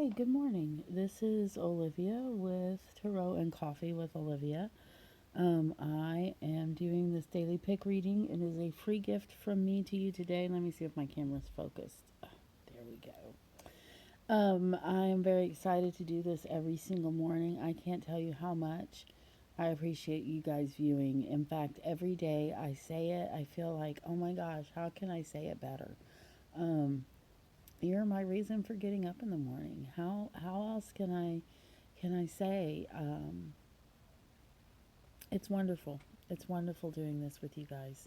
Hey, good morning. This is Olivia with Tarot and Coffee with Olivia. I am doing this daily pick reading. It is a free gift from me to you today. Let me see if my camera's focused. There we go. I am very excited to do this every single morning. I can't tell you how much I appreciate you guys viewing. In fact, every day I say it, I feel like, oh my gosh, how can I say it better? You're my reason for getting up in the morning. How else can I say? It's wonderful. It's wonderful doing this with you guys.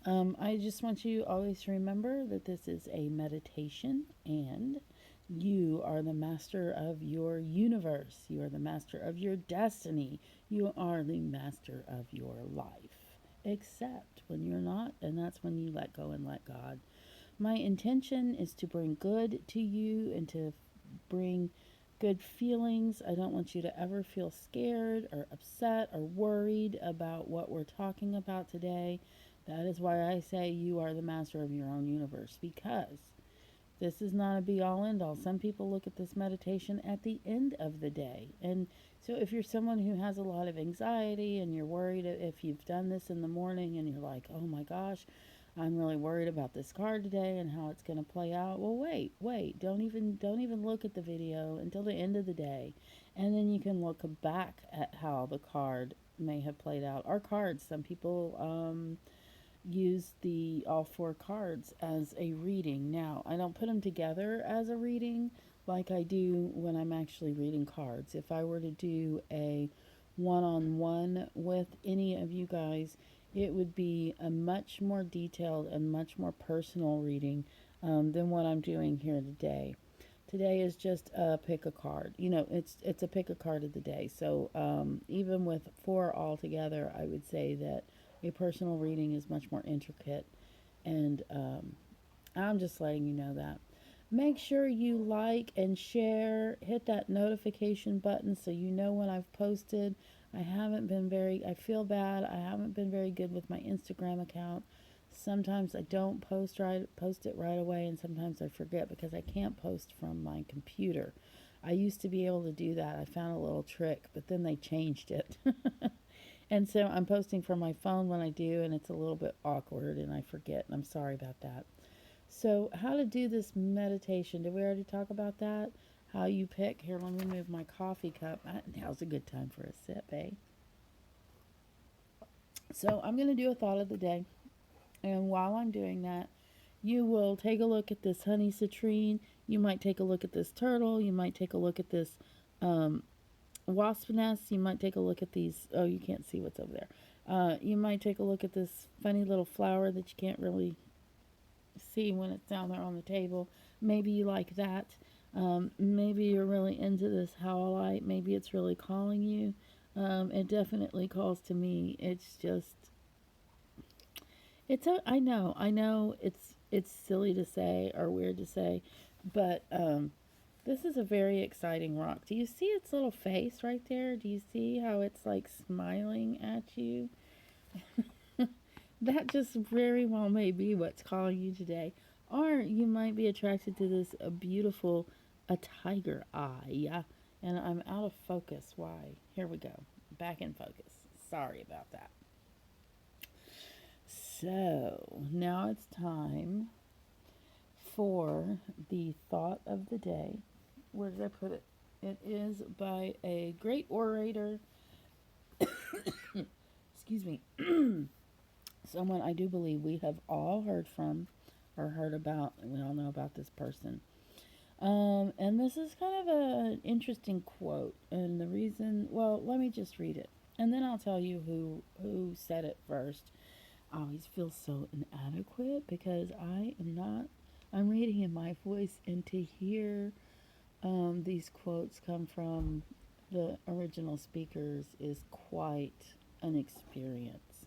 I just want you always to remember that this is a meditation and you are the master of your universe. You are the master of your destiny. You are the master of your life. Except when you're not, and that's when you let go and let God. My intention is to bring good to you and to bring good feelings. I don't want you to ever feel scared or upset or worried about what we're talking about today. That is why I say you are the master of your own universe, because this is not a be all end all. Some people look at this meditation at the end of the day. And so if you're someone who has a lot of anxiety and you're worried if you've done this in the morning and you're like, oh my gosh, I'm really worried about this card today and how it's going to play out. Well, wait. Don't even look at the video until the end of the day. And then you can look back at how the card may have played out. Our cards, some people use the all four cards as a reading. Now, I don't put them together as a reading like I do when I'm actually reading cards. If I were to do a one-on-one with any of you guys, it would be a much more detailed and much more personal reading than what I'm doing here today. Today is just a pick a card. It's a pick a card of the day. So even with four all together, I would say that a personal reading is much more intricate, and I'm just letting you know that. Make sure you like and share, hit that notification button so you know when I've posted. I feel bad, I haven't been very good with my Instagram account. Sometimes I don't post it right away, and sometimes I forget because I can't post from my computer. I used to be able to do that. I found a little trick, but then they changed it. And so I'm posting from my phone when I do, and it's a little bit awkward and I forget, and I'm sorry about that. So, how to do this meditation? Did we already talk about that? How you pick. Here, let me move my coffee cup. Now's a good time for a sip, eh? So, I'm going to do a thought of the day. And while I'm doing that, you will take a look at this honey citrine. You might take a look at this turtle. You might take a look at this um, wasp nest. You might take a look at these. Oh, you can't see what's over there. You might take a look at this funny little flower that you can't really see when it's down there on the table. Maybe you like that. Maybe you're really into this howlite. Maybe it's really calling you. It definitely calls to me. It's just, I know it's silly to say or weird to say, but this is a very exciting rock. Do you see its little face right there? Do you see how it's like smiling at you? That just very well may be what's calling you today. Or you might be attracted to this beautiful a tiger eye. Yeah. And I'm out of focus. Why? Here we go. Back in focus. Sorry about that. So now it's time for the thought of the day. Where did I put it? It is by a great orator. Excuse me. Someone I do believe we have all heard from or heard about. We all know about this person. And this is kind of an interesting quote. And the reason, well, let me just read it. And then I'll tell you who said it first. I always feel so inadequate because I'm reading in my voice, and to hear these quotes come from the original speakers is quite an experience.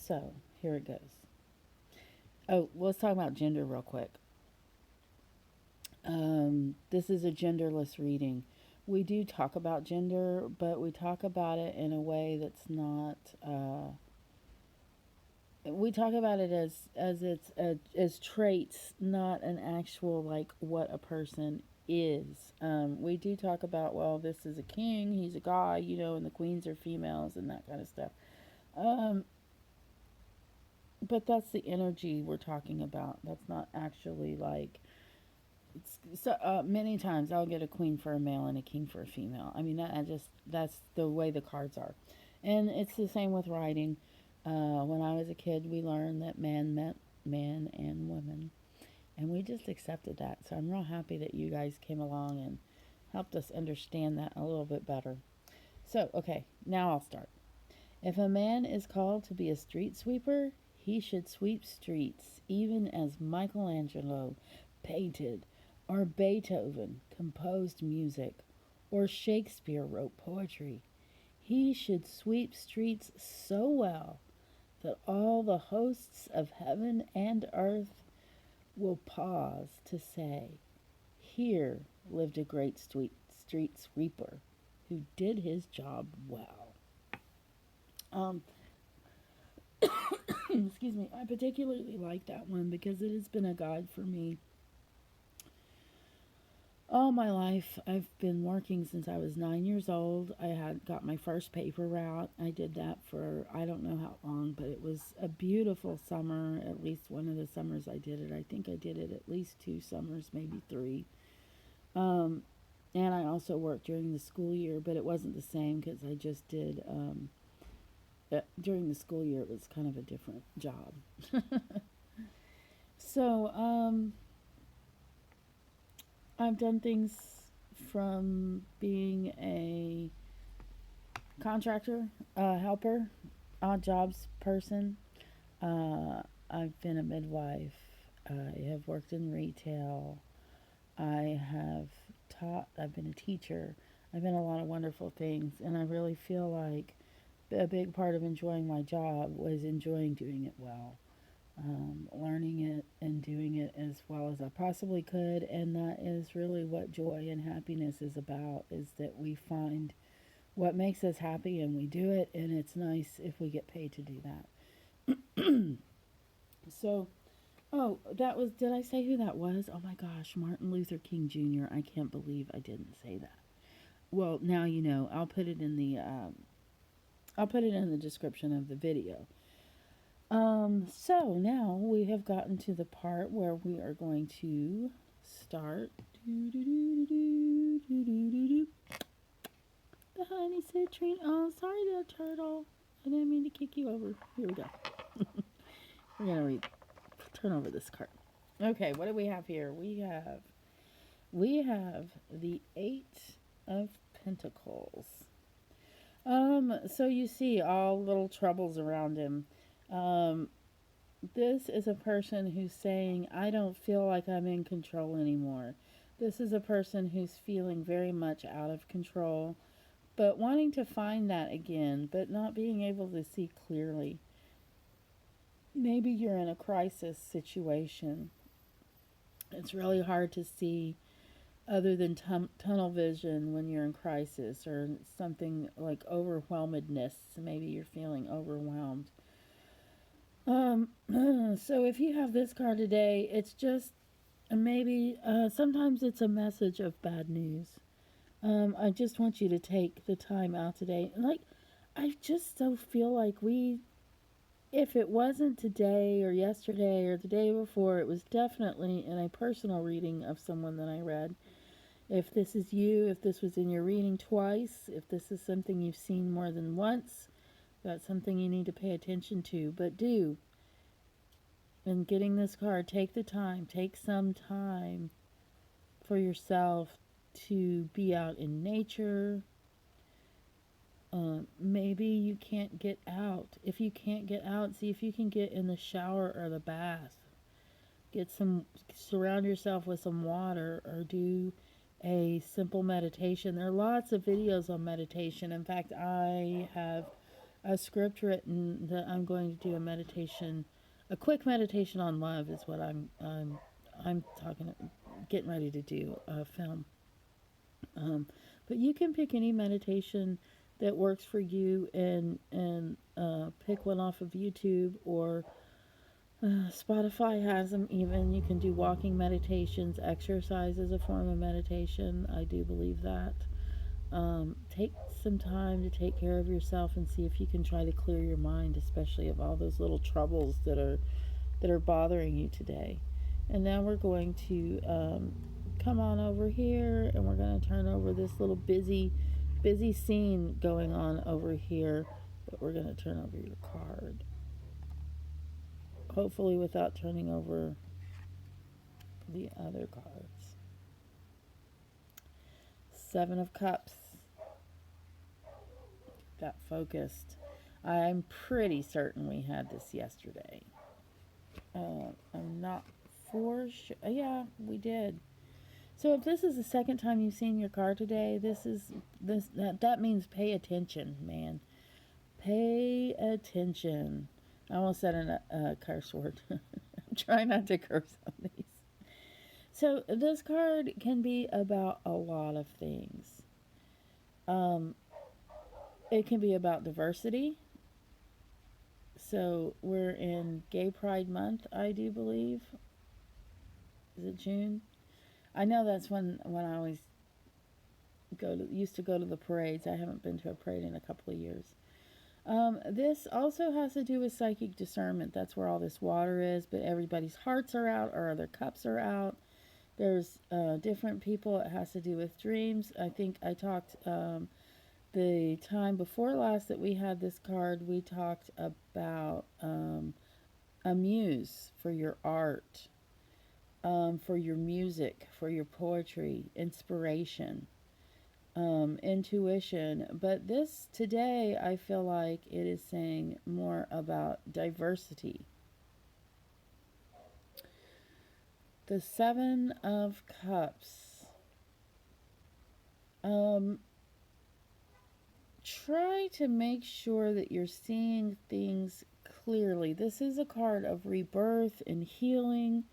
So, here it goes. Oh, let's talk about gender real quick. This is a genderless reading. We do talk about gender, but we talk about it in a way that's not we talk about it as it's as traits, not an actual like what a person is. We do talk about, well, this is a king, he's a guy, you know, and the queens are females and that kind of stuff. Um, but that's the energy we're talking about. That's not actually like so. Many times I'll get a queen for a male and a king for a female. I mean, that's the way the cards are, and it's the same with writing. When I was a kid, we learned that man meant man and woman, and we just accepted that. So I'm real happy that you guys came along and helped us understand that a little bit better. So, okay, now I'll start. If a man is called to be a street sweeper, he should sweep streets, even as Michelangelo painted, or Beethoven composed music, or Shakespeare wrote poetry. He should sweep streets so well that all the hosts of heaven and earth will pause to say, here lived a great street sweeper who did his job well. Um, excuse me, I particularly like that one because it has been a guide for me all my life. I've been working since I was 9 years old. I had got my first paper route. I did that for I don't know how long, but it was a beautiful summer. At least one of the summers I did it. I think I did it at least 2 summers, maybe 3. Um, and I also worked during the school year, but it wasn't the same because I just did. During the school year, it was kind of a different job. So, I've done things from being a contractor, helper, odd jobs person. I've been a midwife. I have worked in retail. I have taught. I've been a teacher. I've been a lot of wonderful things, and I really feel like a big part of enjoying my job was enjoying doing it well, learning it and doing it as well as I possibly could. And that is really what joy and happiness is about, is that we find what makes us happy and we do it, and it's nice if we get paid to do that. So, oh, that was, did I say who that was? Oh my gosh, Martin Luther King Jr. I can't believe I didn't say that. Well, now you know. I'll put it in the description of the video. So now we have gotten to the part where we are going to start the honey citrine. Oh, sorry, little turtle. I didn't mean to kick you over. Here we go. We're gonna turn over this card. Okay, what do we have here? We have the Eight of Pentacles. So you see all little troubles around him. This is a person who's saying, I don't feel like I'm in control anymore. This is a person who's feeling very much out of control, but wanting to find that again, but not being able to see clearly. Maybe you're in a crisis situation. It's really hard to see other than tunnel vision when you're in crisis, or something like overwhelmedness. Maybe you're feeling overwhelmed. So if you have this card today, it's just maybe sometimes it's a message of bad news. I just want you to take the time out today. Like, I just so feel like if it wasn't today or yesterday or the day before, it was definitely in a personal reading of someone that I read. If this is you, if this was in your reading twice, if this is something you've seen more than once, that's something you need to pay attention to. But do, in getting this card, take the time, take some time for yourself to be out in nature. Maybe you can't get out. If you can't get out, see if you can get in the shower or the bath. Surround yourself with some water, or do a simple meditation. There are lots of videos on meditation. In fact, I have a script written that I'm going to do a meditation, a quick meditation on love is what I'm getting ready to do a film. But you can pick any meditation that works for you and pick one off of YouTube, or Spotify has them even. You can do walking meditations. Exercise is a form of meditation. I do believe that. Take some time to take care of yourself and see if you can try to clear your mind, especially of all those little troubles that are bothering you today. And now we're going to come on over here, and we're going to turn over this little busy scene going on over here. But we're going to turn over your card, hopefully without turning over the other cards. Seven of Cups. Got focused. I'm pretty certain we had this yesterday. I'm not for sure. Yeah, we did. So if this is the second time you've seen your card today, that means pay attention, man. Pay attention. I almost said a curse word. I'm trying not to curse on these. So this card can be about a lot of things. It can be about diversity. So we're in Gay Pride Month, I do believe. Is it June? I know that's when I always used to go to the parades. I haven't been to a parade in a couple of years. This also has to do with psychic discernment. That's where all this water is, but everybody's hearts are out or their cups are out. There's different people. It has to do with dreams. I think I talked the time before last that we had this card, we talked about a muse for your art, for your music, for your poetry, inspiration, intuition. But this today, I feel like it is saying more about diversity. The Seven of Cups. Try to make sure that you're seeing things clearly. This is a card of rebirth and healing.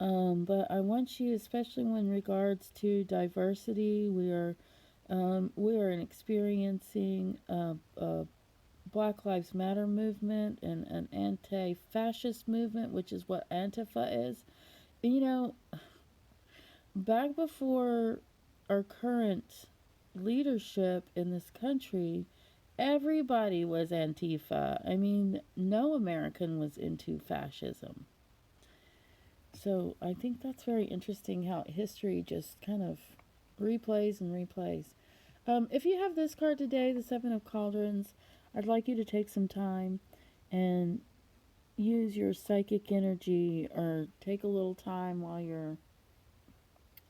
But I want you, especially when regards to diversity, we are experiencing a Black Lives Matter movement and an anti-fascist movement, which is what Antifa is. You know, back before our current leadership in this country, everybody was Antifa. I mean, no American was into fascism. So I think that's very interesting how history just kind of replays and replays. If you have this card today, the Seven of Cauldrons, I'd like you to take some time and use your psychic energy, or take a little time while you're,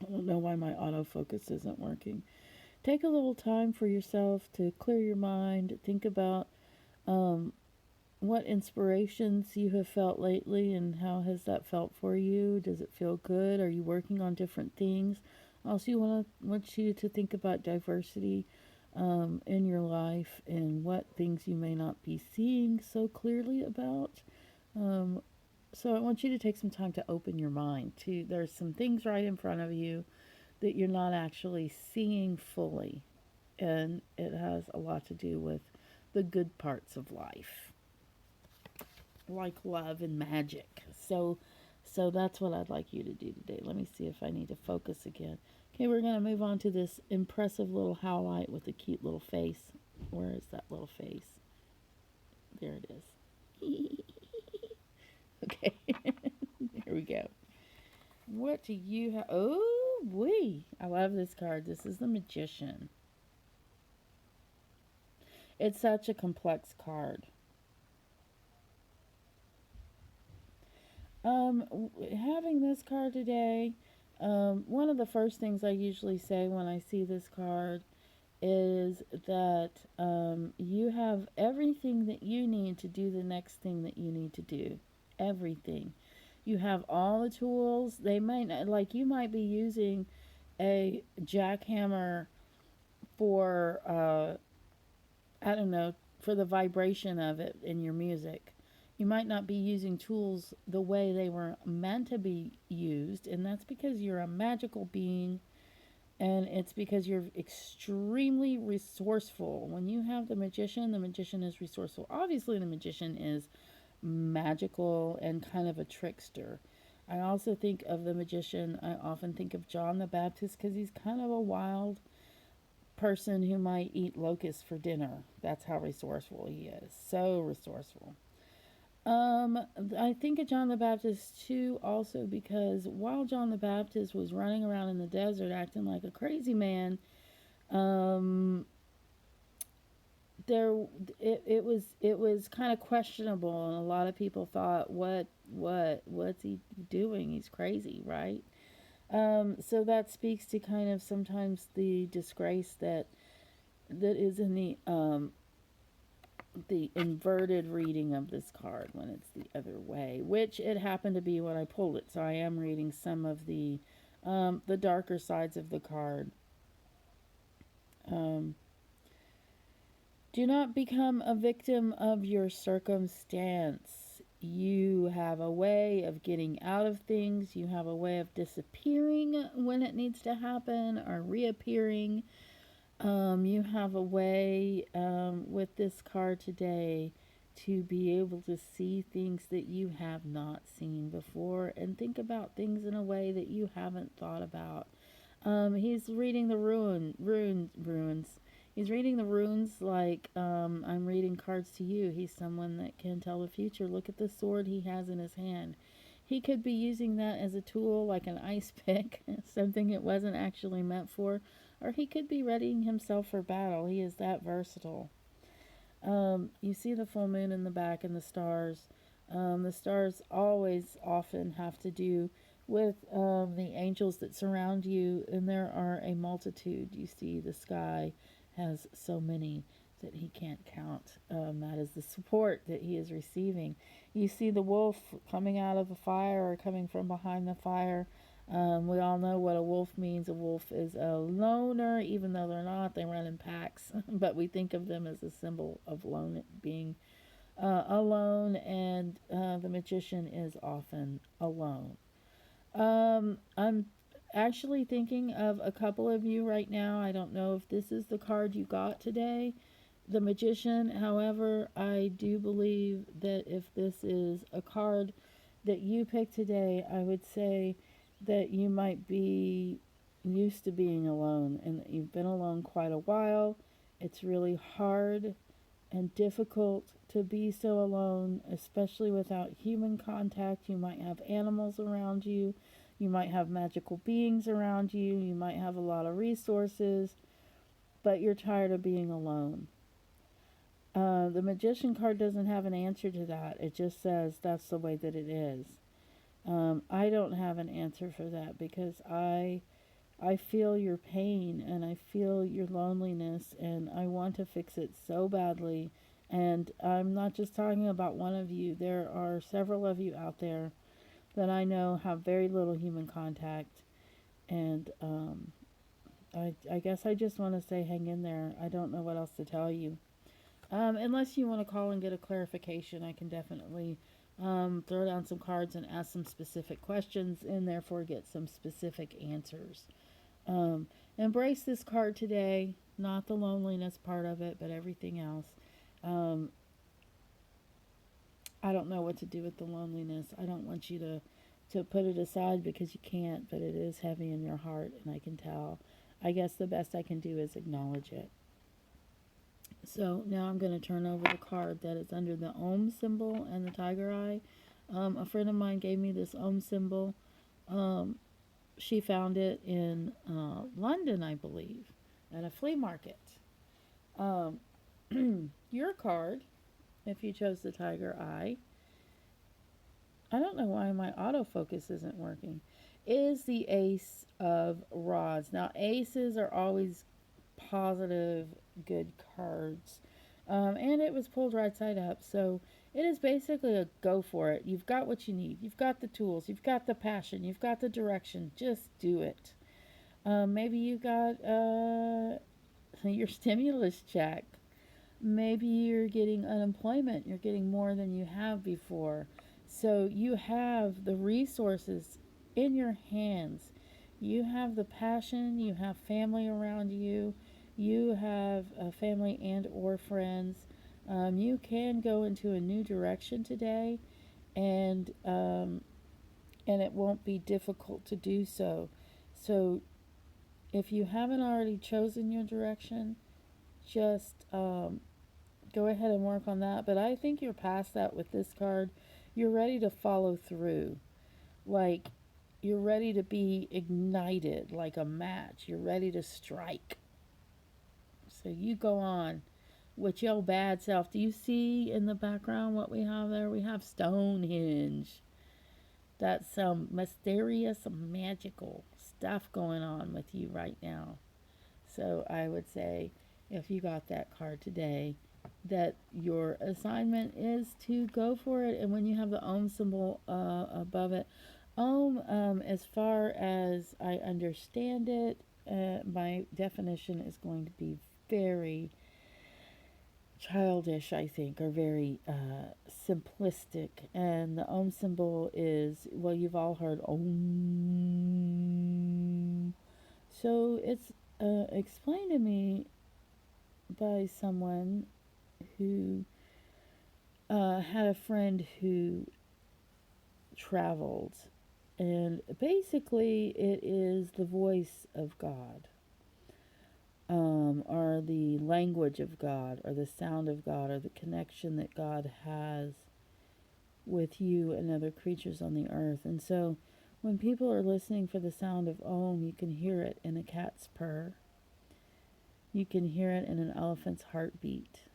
I don't know why my autofocus isn't working. Take a little time for yourself to clear your mind. Think about what inspirations you have felt lately and how has that felt for you. Does it feel good? Are you working on different things? Also, want you to think about diversity in your life and what things you may not be seeing so clearly about. So I want you to take some time to open your mind. There's some things right in front of you that you're not actually seeing fully, and it has a lot to do with the good parts of life, like love and magic. So that's what I'd like you to do today. Let me see if I need to focus again. Okay, we're going to move on to this impressive little Howlite with a cute little face. Where is that little face? There it is. Okay, here we go. What do you have? Oh, wee. I love this card. This is the Magician. It's such a complex card. Having this card today, one of the first things I usually say when I see this card is that you have everything that you need to do the next thing that you need to do. Everything. You have all the tools. They might not, like, you might be using a jackhammer for I don't know, for the vibration of it in your music. You might not be using tools the way they were meant to be used, and that's because you're a magical being, and it's because you're extremely resourceful. When you have the Magician is resourceful. Obviously, the Magician is magical and kind of a trickster. I also think of the magician. I often think of John the Baptist because he's kind of a wild person who might eat locusts for dinner. That's how resourceful he is. So resourceful. I think of John the Baptist too, also because while John the Baptist was running around in the desert acting like a crazy man, um, there it was kind of questionable, and a lot of people thought, what's he doing? He's crazy, right? So that speaks to kind of sometimes the disgrace that is in the inverted reading of this card when it's the other way, which it happened to be when I pulled it. So I am reading some of the darker sides of the card. Um, do not become a victim of your circumstance. You have a way of getting out of things. You have a way of disappearing when it needs to happen or reappearing. You have a way with this card today to be able to see things that you have not seen before and think about things in a way that you haven't thought about. He's reading the runes. He's reading the runes like I'm reading cards to you. He's someone that can tell the future. Look at the sword he has in his hand. He could be using that as a tool, like an ice pick, something it wasn't actually meant for, or he could be readying himself for battle. He is that versatile. You see the full moon in the back and the stars. The stars always often have to do with the angels that surround you, and there are a multitude. You see, the sky has so many that he can't count. That is the support that he is receiving. You see the wolf coming out of the fire or coming from behind the fire. We all know what a wolf means. A wolf is a loner, even though they're not. They run in packs, but we think of them as a symbol of being alone, and the magician is often alone. I'm actually thinking of a couple of you right now. I don't know if this is the card you got today, the magician. However, I do believe that if this is a card that you picked today, I would say that you might be used to being alone and that you've been alone quite a while. It's really hard and difficult to be so alone, especially without human contact. You might have animals around you. You might have magical beings around you. You might have a lot of resources, but you're tired of being alone. The magician card doesn't have an answer to that. It just says that's the way that it is. I don't have an answer for that because I feel your pain and I feel your loneliness and I want to fix it so badly. And I'm not just talking about one of you. There are several of you out there that I know have very little human contact. And I guess I just want to say hang in there. I don't know what else to tell you. Unless you want to call and get a clarification, I can definitely throw down some cards and ask some specific questions and therefore get some specific answers. Embrace this card today, not the loneliness part of it, but everything else. I don't know what to do with the loneliness. I don't want you to put it aside because you can't, but it is heavy in your heart, and I can tell. I guess the best I can do is acknowledge it. So now I'm going to turn over the card that is under the Om symbol and the tiger eye. A friend of mine gave me this Om symbol. She found it in London, I believe, at a flea market. Your card, if you chose the tiger eye, I don't know why my autofocus isn't working, is the Ace of Rods. Now, aces are always positive, good cards. And it was pulled right side up, so it is basically a go for it. You've got what you need. You've got the tools. You've got the passion. You've got the direction. Just do it. Maybe you got your stimulus check. Maybe you're getting unemployment. You're getting more than you have before. So you have the resources in your hands. You have the passion. You have family around you. You have a family and or friends You can go into a new direction today, and it won't be difficult to do so. So if you haven't already chosen your direction, just go ahead and work on that. But I think you're past that with this card. You're ready to follow through. Like, you're ready to be ignited like a match. You're ready to strike. So you go on with your bad self. Do you see in the background what we have there? We have Stonehenge. That's some mysterious, magical stuff going on with you right now. So I would say, if you got that card today, that your assignment is to go for it. And when you have the Om symbol above it, Om, as far as I understand it, my definition is going to be very childish, I think, or very simplistic. And the Om symbol is, well, you've all heard Om. So it's explained to me by someone who had a friend who traveled. And basically, it is the voice of God, or the language of God, or the sound of God, or the connection that God has with you and other creatures on the earth. And so, when people are listening for the sound of Om, you can hear it in a cat's purr. You can hear it in an elephant's heartbeat.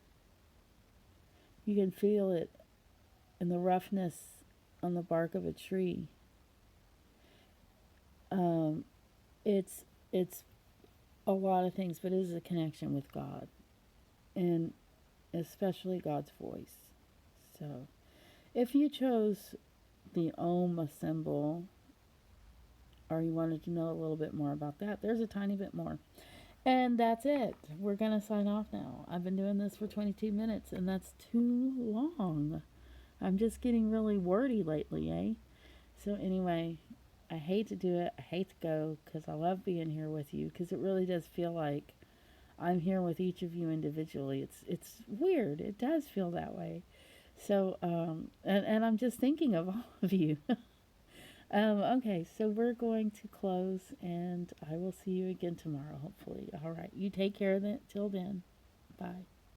You can feel it in the roughness on the bark of a tree. It's a lot of things, but it is a connection with God, and especially God's voice. So, if you chose the Om symbol, or you wanted to know a little bit more about that, there's a tiny bit more. And that's it. We're going to sign off now. I've been doing this for 22 minutes, and that's too long. I'm just getting really wordy lately, eh? So anyway, I hate to do it. I hate to go because I love being here with you, because it really does feel like I'm here with each of you individually. It's weird. It does feel that way. So, and I'm just thinking of all of you. Okay, so we're going to close, and I will see you again tomorrow, hopefully. All right, you take care of it till then. Bye.